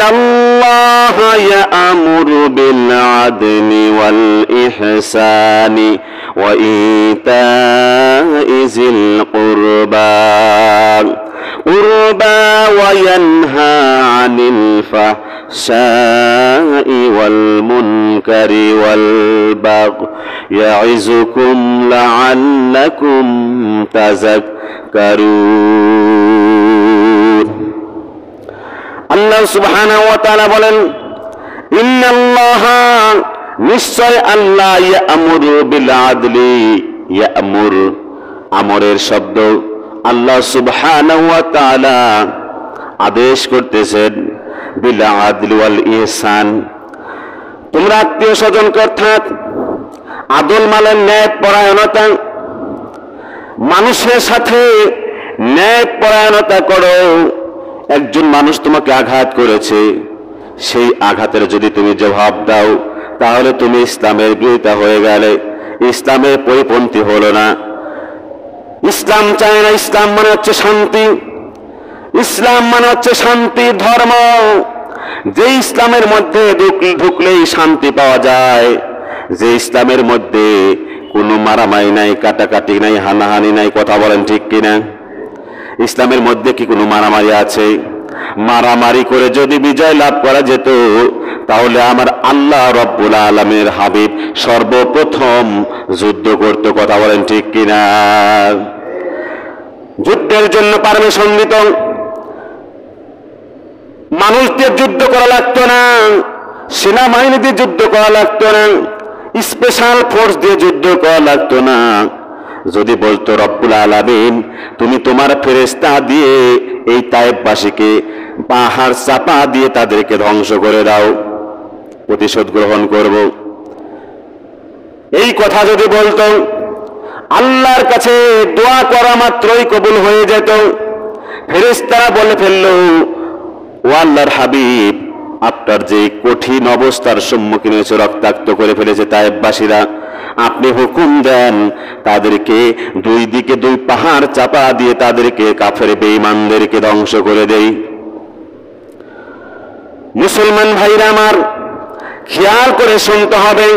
ইন্নাল্লাহা ইয়া'মুরু বিল আদলি ওয়াল ইহসানি ওয়া ইতা'i যিল কুরবা ওয়া ইয়ানহা আনিল ফাহশাই ওয়াল মুনকারি ওয়াল বাগই ইয়া'iযুকুম লা'আল্লাকুম তাযাক্কারুন। আল্লাহ সুবহানাহু ওয়া তাআলা বলেন, ইন্নাল্লাহা, নিশ্চয় আল্লাহ, ইয়া'মুরু বিল আদলি, ইয়া'মুর আমরের শব্দ, আল্লাহ সুবহানাহু ওয়া তাআলা আদেশ করতেছেন বিল আদলি ওয়াল ইহসান, তোমরা আত্মীয় স্বজন অর্থাৎ আদল মানে ন্যায় পরায়ণতা, মানুষের সাথে ন্যায় পরায়ণতা করো। একজন মানুষ তোমাকে আঘাত করেছে, সেই আঘাতের যদি তুমি জবাব দাও তাহলে তুমি ইসলামের বিরোধিতা হয়ে গেলে, ইসলামের পরিপন্থী হলো না। ইসলাম চায় না, ইসলাম মানে হচ্ছে শান্তি, ইসলাম মানে হচ্ছে শান্তির ধর্ম। যে ইসলামের মধ্যে ঢুকলেই শান্তি পাওয়া যায়, যে ইসলামের মধ্যে কোনো মারামারি নাই, কাটাকাটি নাই, হানাহানি নাই, কথা বলেন ঠিক কিনা? ইসলামের মধ্যে কি কোনো মারামারি আছে? মারামারি করে যদি বিজয় লাভ করা যেত তাহলে আমার আল্লাহ রব্বুল আলামিনের হাবিব সর্বপ্রথম যুদ্ধ করত, কথা বলেন ঠিক কিনা? যুদ্ধের জন্য পারমিশন দিত, মানুষদের যুদ্ধ করা লাগতো না, সেনাবাহিনী দিয়ে যুদ্ধ করা লাগতো না, স্পেশাল ফোর্স দিয়ে যুদ্ধ করা লাগতো না। যদি বলতো রব্বুল আলামিন তুমি তোমার ফেরেশতা দিয়ে এই তায়েফবাসীকে পাহাড় চাপা দিয়ে তাদেরকে ধ্বংস করে দাও, প্রতিশোধ গ্রহণ করব, এই কথা যদি বলতো, আল্লাহর কাছে দোয়া করা মাত্রই কবুল হয়ে যেত। ফেরেশতারা বলে ফেললো, ও আল্লাহর হাবিব, আপনার যে কঠিন অবস্থার সম্মুখীন হয়েছে, রক্তাক্ত করে ফেলেছে তায়েফবাসীরা, আপনি হুকুম দেন তাদেরকে দুই দিকে দুই পাহাড় চাপা দিয়ে তাদেরকে কাফের বেঈমানদেরকে ধ্বংস করে দেই। মুসলমান ভাইরা আমার, খেয়াল করে শুনতে হবে,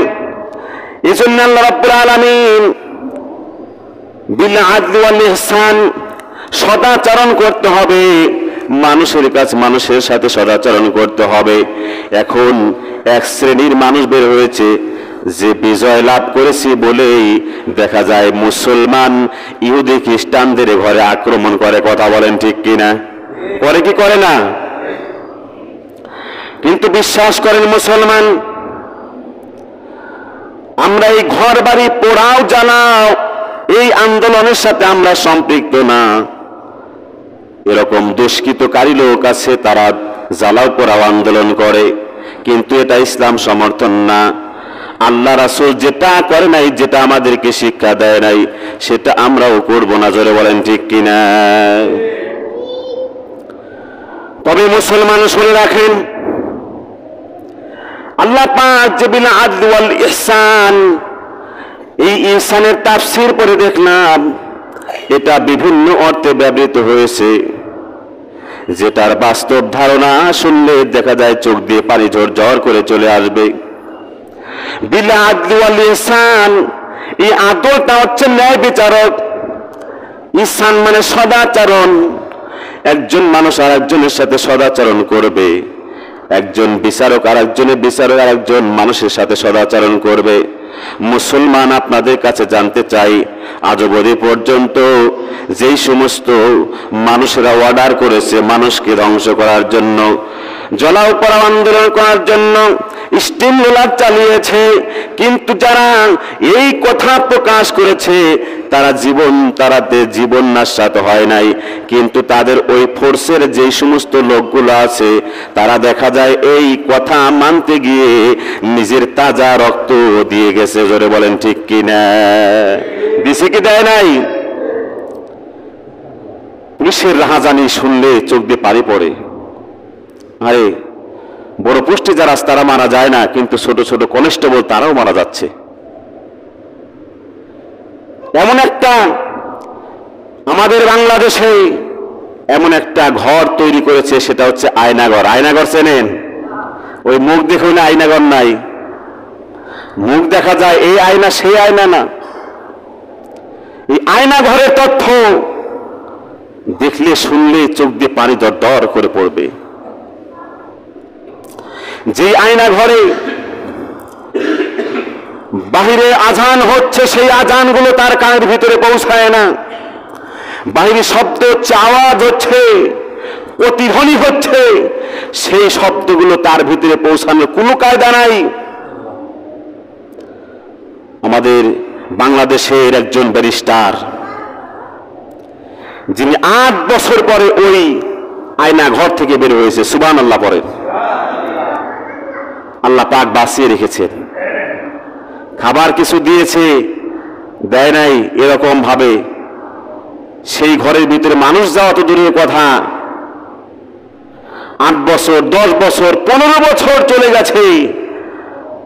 এজন্য আল্লাহ রাব্বুল আলামিন বিল আদলি ওয়াল ইহসান, সদাচরণ করতে হবে, মানুষের কাছে মানুষের সাথে সদাচরণ করতে হবে। এখন এক শ্রেণীর মানুষ বের হয়েছে যে বিজয় লাভ করেছি বলেই দেখা যায় মুসলমান ইহুদি খ্রিস্টানদের ঘরে আক্রমণ করে, কথা বলেন ঠিক কিনা? করে কি করে না? কিন্তু বিশ্বাস করেন মুসলমান, আমরা এই ঘর বাড়ি পোড়াও জ্বালাও এই আন্দোলনের সাথে আমরা সম্পৃক্ত না। এরকম দুষ্কৃতকারী লোক আছে, তারা জ্বালাও পোড়াও আন্দোলন করে, কিন্তু এটা ইসলাম সমর্থন না। আল্লাহ রাসূল যেটা করে নাই, যেটা আমাদেরকে শিক্ষা দেয় নাই, সেটা আমরাও করব না, জোরে বলেন ঠিক কিনা? তবে মুসলমান শুনে রাখেন, আল্লাহ পাক যে বিল আদলি ওয়াল ইহসান, এই ইহসানের তাফসীর পড়ে দেখলাম এটা বিভিন্ন অর্থে ব্যবহৃত হয়েছে, যেটার বাস্তব ধারণা শুনলে দেখা যায় চোখ দিয়ে পানি ঝরঝর করে চলে আসবে। বিল আদলি ওয়াল ইহসান, এই আদলটা হচ্ছে ন্যায় বিচারক, ইহসান মানে সদাচরণ। একজন মানুষ আর একজনের সাথে সদাচরণ করবে, একজন বিচারক আর একজনের বিচারক আর একজন মানুষের সাথে সদাচরণ করবে। মুসলমান আপনাদের কাছে জানতে চাই, আজ অবধি পর্যন্ত যেই সমস্ত মানুষেরা অর্ডার করেছে মানুষকে ধ্বংস করার জন্য, জ্বালাও পোড়াও আন্দোলন করার জন্য স্টিম রোলার চালিয়েছে, কিন্তু যারা এই কথা প্রকাশ করেছে তারাদের জীবন নাশাত হয় নাই, কিন্তু তাদের ওই ফোর্সের যেই সমস্ত লোকগুলো আছে তারা দেখা যায় এই কথা মানতে গিয়ে নিজের তাজা রক্ত দিয়ে গেছে, জোরে বলেন ঠিক কিনা? দিছে কি দেয় নাই? পুলিশের রাহাজানি শুনলে চোখ দিয়ে পানি পড়ে। আরে বড় পোস্টে যারা আছে তারা মারা যায় না, কিন্তু ছোট ছোট কনস্টেবল তারাও মারা যাচ্ছে। এমন একটা আমাদের বাংলাদেশে এমন একটা ঘর তৈরি করেছে, সেটা হচ্ছে আয়নাঘর। আয়নাঘর চেনেন? ওই মুখ দেখে না আয়নাঘর নাই, মুখ দেখা যায়, এই আয়না সেই আয়না না। এই আয়নাঘরের তথ্য দেখলে শুনলে চোখ দিয়ে পানি দর দর করে পড়বে। যে আয়নাঘরে বাহিরে আজান হচ্ছে, সেই আজানগুলো তার কানের ভিতরে পৌঁছায় না। বাহিরে শব্দ হচ্ছে, আওয়াজ হচ্ছে, প্রতিধ্বনি হচ্ছে, সেই শব্দগুলো তার ভিতরে পৌঁছানোর কোনো কায়দা নাই। আমাদের বাংলাদেশের একজন ব্যারিস্টার, যিনি 8 বছর পরে ওই আয়না ঘর থেকে বের হয়েছে, সুবহানাল্লাহ পরে, আল্লাহ পাক বাঁচিয়ে রেখেছেন। খাবার কিছু দিয়েছে, দেয় নাই এরকম ভাবে, সেই ঘরের ভিতরে মানুষ যাওয়া তো দূরের কথা, 8 বছর 10 বছর 15 বছর চলে গেছে,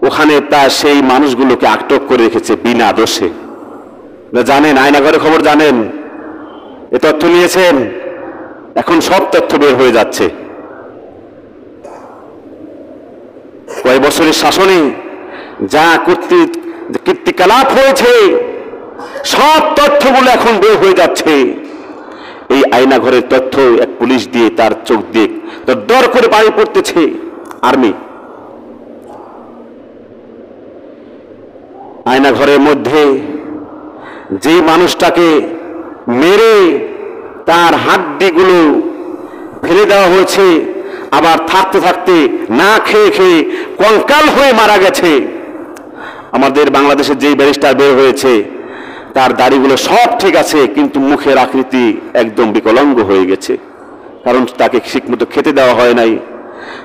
ওখানে তার সেই মানুষগুলোকে আটক করে রেখেছে বিনা দোষে। জানেন আয়নাঘরের খবর জানেন? এ তথ্য নিয়েছেন? এখন সব তথ্য বের হয়ে যাচ্ছে। কয়েক বছরের শাসনে যা কীর্তিকলাপ হয়েছে, সব তথ্যগুলো এখন বের হয়ে যাচ্ছে। এই আয়নাঘরের তথ্য এক পুলিশ দিয়ে তার চোখ দিয়ে দর করে পানি পড়তেছে আর্মি। আয়নাঘরের মধ্যে যেই মানুষটাকে মেরে তার হাড্ডিগুলো ফেলে দেওয়া হয়েছে, আবার থাকতে থাকতে না খেয়ে খেয়ে কঙ্কাল হয়ে মারা গেছে। আমাদের বাংলাদেশের যেই ব্যারিস্টার বের হয়েছে, তার দাড়িগুলো সব ঠিক আছে, কিন্তু মুখের আকৃতি একদম বিকলাঙ্গ হয়ে গেছে, কারণ তাকে ঠিকমতো খেতে দেওয়া হয় নাই,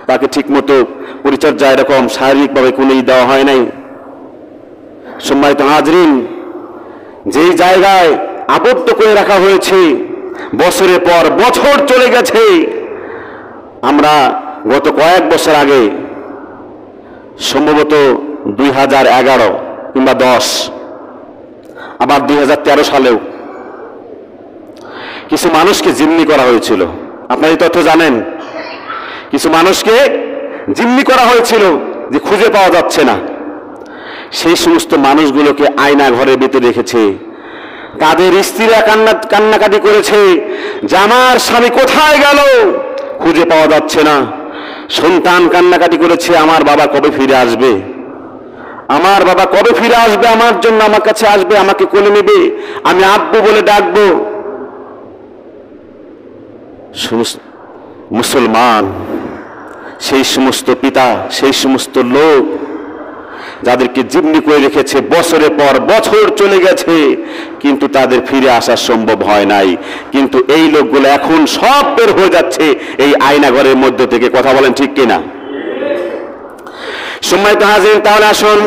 তাকে ঠিকমতো পরিচর্যা এরকম শারীরিকভাবে কোনোই দেওয়া হয় নাই। সম্মানিত হাজরিন, যেই জায়গায় আবদ্ধ করে রাখা হয়েছে, বছরের পর বছর চলে গেছে। আমরা গত কয়েক বছর আগে, সম্ভবত 2011 কিংবা 10, আবার 2013 সালেও কিছু মানুষকে জিম্মি করা হয়েছিল। আপনারা এই তথ্য জানেন? কিছু মানুষকে জিম্মি করা হয়েছিল যে খুঁজে পাওয়া যাচ্ছে না। সেই সমস্ত মানুষগুলোকে আয়না ঘরের ভিতরে রেখেছে, তাদের স্ত্রীরা কান্নাকাটি করেছে যে আমার স্বামী কোথায় গেল, খুঁজে পাওয়া যাচ্ছে না। সন্তান কান্নাকাটি করেছে, আমার বাবা কবে ফিরে আসবে, আমার বাবা কবে ফিরে আসবে, আমার জন্য আমার কাছে আসবে, আমাকে কোলে নেবে, আমি আব্বু বলে ডাকবো। মুসলমান সেই সমস্ত পিতা, সেই সমস্ত লোক যাদেরকে জিম্মি করে রেখেছে, বছরের পর বছর চলে গেছে, কিন্তু তাদের ফিরে আসা সম্ভব হয় নাই। কিন্তু এই লোকগুলো এখন সব বের হয়ে যাচ্ছে এই আয়নাঘরের মধ্যে থেকে। কথা বলেন ঠিক কিনা? সম্মানিত হাজির, তাহলে আসুন